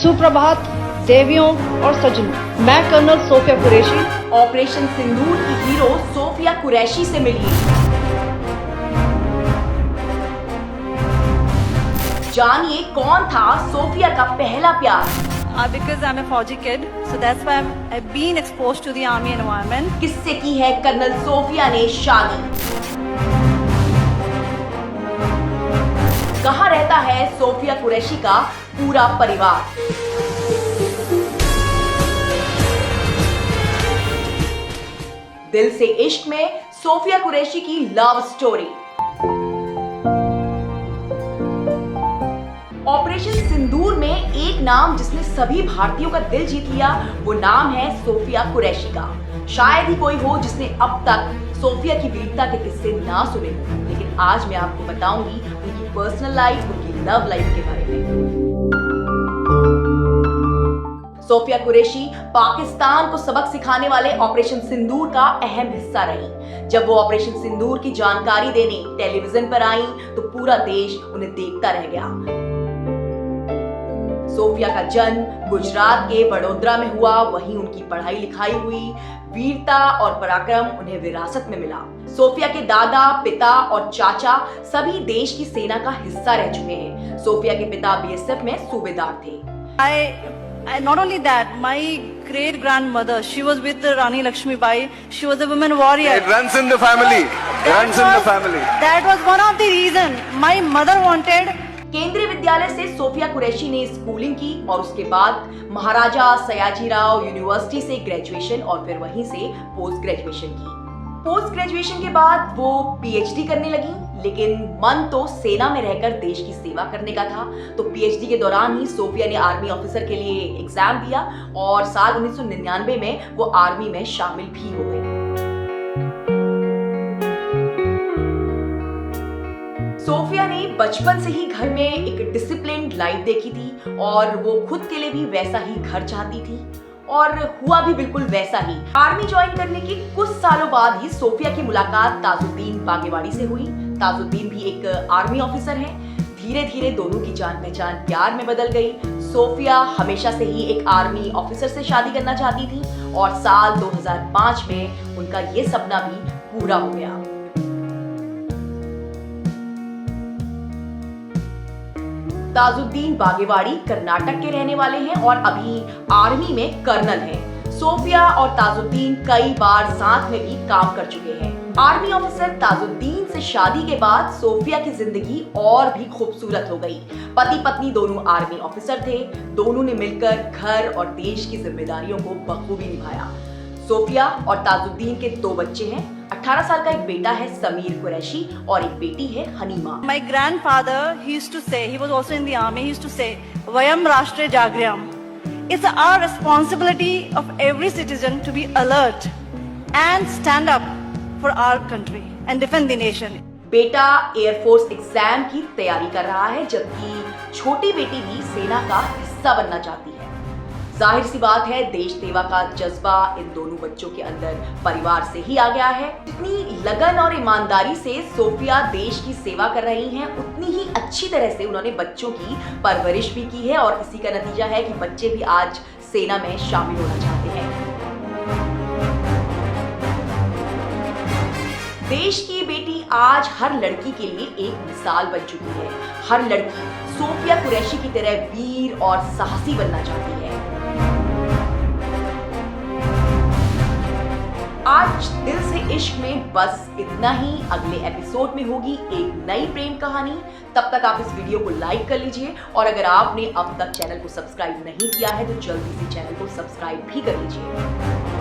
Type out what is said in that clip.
सुप्रभात देवियों और सज्जनों, मैं कर्नल सोफिया कुरैशी ऑपरेशन सिंदूर की हीरो सोफिया कुरैशी से मिलिए। जानिए कौन था सोफिया का पहला प्यार। Because I'm a Fauji kid, so that's why I've been exposed to the army environment. किससे की है कर्नल सोफिया ने शादी? कहाँ रहता है सोफिया कुरैशी का पूरा परिवार? दिल से इश्क में सोफिया कुरैशी की लव स्टोरी। ऑपरेशन सिंदूर में एक नाम जिसने सभी भारतीयों का दिल जीत लिया, वो नाम है सोफिया कुरैशी का। शायद ही कोई हो जिसने अब तक सोफिया की वीरता के किस्से ना सुने हो, लेकिन आज मैं आपको बताऊंगी उनकी पर्सनल लाइफ, उनकी लव लाइफ के बारे में। सोफिया कुरैशी पाकिस्तान को सबक सिखाने वाले ऑपरेशन सिंदूर का अहम हिस्सा रही। जब वो ऑपरेशन सिंदूर की जानकारी देने टेलीविजन पर आई तो पूरा देश उन्हें देखता रह गया। सोफिया का जन्म गुजरात के वडोदरा में हुआ, वहीं उनकी पढ़ाई लिखाई हुई, वीरता और पराक्रम उन्हें विरासत में मिला। सोफिया के दादा, पिता और चाचा सभी देश की सेना का हिस्सा रह चुके हैं। सोफिया के पिता बीएसएफ में सूबेदार थे। Not only that, my great grandmother, she was with Rani Lakshmi Bai. She was a woman warrior. It runs in the family. Runs in the family. That was one of the reason my mother wanted. केंद्रीय विद्यालय से Sophia Qureshi ने schooling की और उसके बाद महाराजा Sayajirao university से graduation और फिर वहीं से पोस्ट ग्रेजुएशन की। पोस्ट ग्रेजुएशन के बाद वो पीएचडी करने लगी, लेकिन मन तो सेना में रहकर देश की सेवा करने का था। तो पीएचडी के दौरान ही सोफिया ने आर्मी ऑफिसर के लिए एग्जाम दिया और साल 1999 में वो आर्मी में शामिल भी हो गई। सोफिया ने बचपन से ही घर में एक डिसिप्लिन्ड लाइफ देखी थी और वो खुद के लिए भी वैसा ही घर चाहती थी और हुआ भी बिल्कुल वैसा ही। आर्मी ज्वाइन करने के कुछ सालों बाद ही सोफिया की मुलाकात ताजुद्दीन बागेवाड़ी से हुई। ताजुद्दीन भी एक आर्मी ऑफिसर हैं। धीरे धीरे दोनों की जान पहचान प्यार में बदल गई। सोफिया हमेशा से ही एक आर्मी ऑफिसर से शादी करना चाहती थी और साल 2005 में उनका ये सपना भी पूरा हो गया। ताजुद्दीन बागेवाड़ी कर्नाटक के रहने वाले हैं और अभी आर्मी में कर्नल हैं। सोफिया और ताजुद्दीन कई बार साथ में भी काम कर चुके हैं। आर्मी ऑफिसर ताजुद्दीन से शादी के बाद सोफिया की जिंदगी और भी खूबसूरत हो गई। पति पत्नी दोनों आर्मी ऑफिसर थे। दोनों ने मिलकर घर और देश की जिम्मेदारियों को बखूबी निभाया। सोफिया और ताजुद्दीन के 2 बच्चे हैं। 18 साल का एक बेटा है समीर कुरैशी और एक बेटी है हनीमा। My grandfather, he used to say, he was also in the army, he used to say, Vayam Rashtre Jagryam. It's our responsibility of every citizen to be alert and stand up for our country and defend the nation. बेटा air force exam की तैयारी कर रहा है, जबकि छोटी बेटी भी सेना का हिस्सा बनना चाहती है। जाहिर सी बात है, देश सेवा का जज्बा इन दोनों बच्चों के अंदर परिवार से ही आ गया है। जितनी लगन और ईमानदारी से सोफिया देश की सेवा कर रही हैं, उतनी ही अच्छी तरह से उन्होंने बच्चों की परवरिश भी की है और इसी का नतीजा है कि बच्चे भी आज सेना में शामिल होना चाहते हैं। देश की बेटी आज हर लड़की के लिए एक मिसाल बन चुकी है। हर लड़की सोफिया कुरैशी की तरह वीर और साहसी बनना चाहती है। आज दिल से इश्क में बस इतना ही। अगले एपिसोड में होगी एक नई प्रेम कहानी। तब तक आप इस वीडियो को लाइक कर लीजिए और अगर आपने अब तक चैनल को सब्सक्राइब नहीं किया है तो जल्दी से चैनल को सब्सक्राइब भी कर लीजिए।